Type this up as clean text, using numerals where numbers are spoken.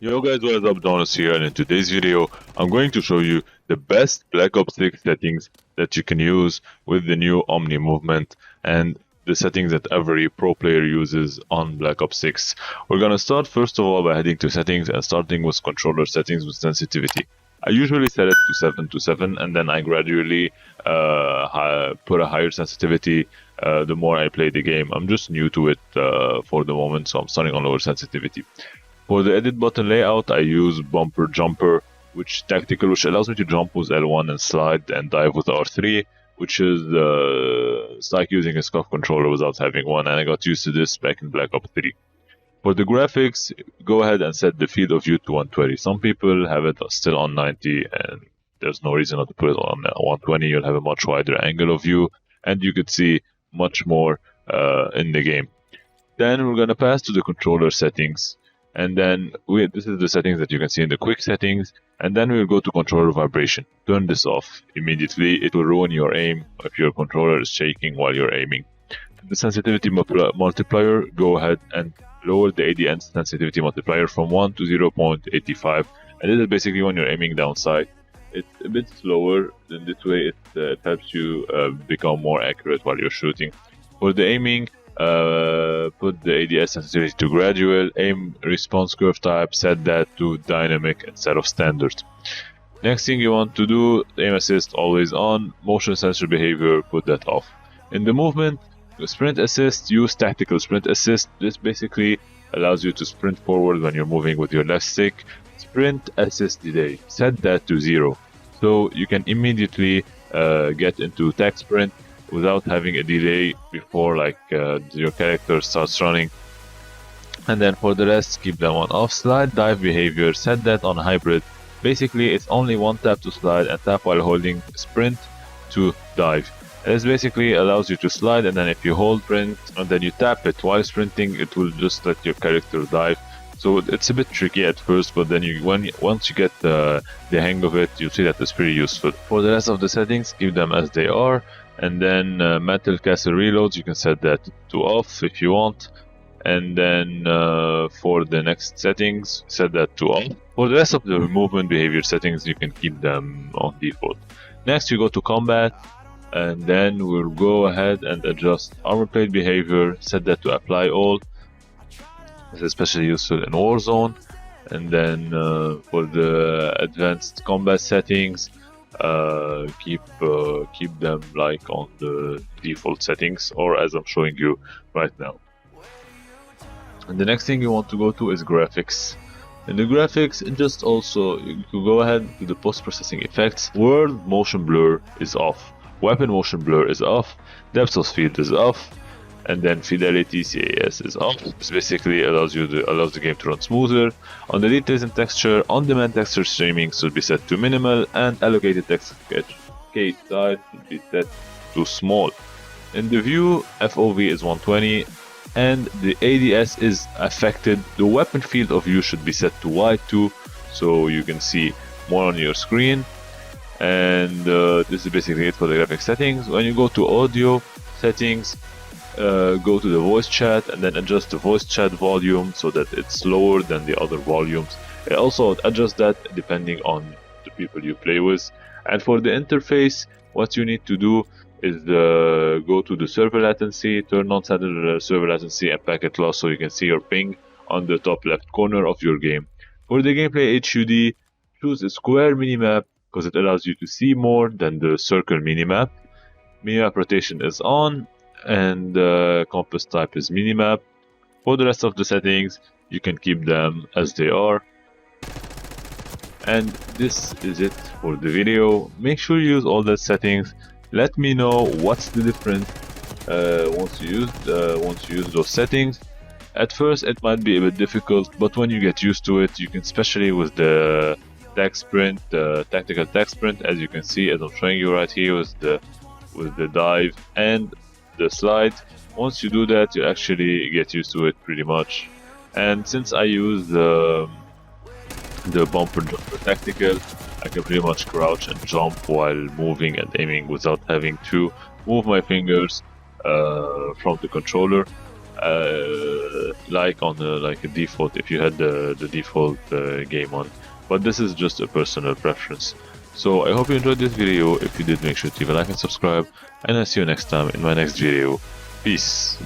Yo guys, what is up? JAWneS here, and in today's video, I'm going to show you the best Black Ops 6 settings that you can use with the new Omni movement and the settings that every pro player uses on Black Ops 6. We're gonna start first of all by heading to settings and starting with controller settings with sensitivity. I usually set it to 7 to 7 and then I gradually put a higher sensitivity the more I play the game. I'm just new to it for the moment, so I'm starting on lower sensitivity. For the edit button layout, I use bumper jumper, which which allows me to jump with L1 and slide and dive with R3, which is it's like using a SCUF controller without having one, and I got used to this back in Black Ops 3. For the graphics, go ahead and set the field of view to 120. Some people have it still on 90, and there's no reason not to put it on 120. You'll have a much wider angle of view, and you could see much more in the game. Then we're gonna pass to the controller settings. And then this is the settings that you can see in the quick settings, and then we'll go to controller vibration. Turn this off immediately. It will ruin your aim if your controller is shaking while you're aiming. The sensitivity multiplier, go ahead and lower the ADN sensitivity multiplier from 1 to 0.85, and this is basically when you're aiming down sight. It's a bit slower, then this way it helps you become more accurate while you're shooting. For the aiming, put the ADS sensitivity to gradual, aim response curve type, set that to dynamic instead of standard. Next thing you want to do, aim assist always on, motion sensor behavior, put that off. In the movement, sprint assist, use tactical sprint assist. This basically allows you to sprint forward when you're moving with your left stick. Sprint assist delay, set that to 0, so you can immediately get into tech sprint without having a delay before your character starts running. And then for the rest, keep that one off. Slide dive behavior, set that on hybrid. Basically it's only one tap to slide and tap while holding sprint to dive. This basically allows you to slide, and then if you hold sprint and then you tap it while sprinting, it will just let your character dive. So it's a bit tricky at first, but then once you get the hang of it, you'll see that it's pretty useful. For the rest of the settings, keep them as they are. And then metal castle reloads, you can set that to off if you want. And then for the next settings, set that to on. For the rest of the movement behavior settings, you can keep them on default. Next, you go to combat, and then we'll go ahead and adjust armor plate behavior, set that to apply all. This is especially useful in Warzone. And then for the advanced combat settings, keep them like on the default settings, or as I'm showing you right now. And the next thing you want to go to is graphics. In the graphics, just also you can go ahead to the post-processing effects. World motion blur is off, weapon motion blur is off, depth of field is off, and then fidelity CAS is off. This basically allows the game to run smoother. On the details and texture, on-demand texture streaming should be set to minimal, and allocated text case size should be set to small. In the view, FOV is 120, and the ADS is affected. The weapon field of view should be set to wide too, so you can see more on your screen. And this is basically it for the graphic settings. When you go to audio settings, go to the voice chat and then adjust the voice chat volume so that it's lower than the other volumes. Also adjust that depending on the people you play with. And for the interface, what you need to do is go to the server latency, turn on server latency and packet loss so you can see your ping on the top left corner of your game. For the gameplay HUD, choose a square minimap because it allows you to see more than the circle minimap. Minimap rotation is on, and compass type is minimap. For the rest of the settings, you can keep them as they are. And this is it for the video. Make sure you use all the settings. Let me know what's the difference once you use those settings. At first it might be a bit difficult, but when you get used to it, you can, especially with the tactical tech sprint, as you can see, as I'm showing you right here with the dive and the slide. Once you do that, you actually get used to it pretty much. And since I use the bumper jumper tactical, I can pretty much crouch and jump while moving and aiming without having to move my fingers from the controller. like on like a default if you had the default game on, but this is just a personal preference. So I hope you enjoyed this video. If you did, make sure to leave a like and subscribe, and I'll see you next time in my next video. Peace.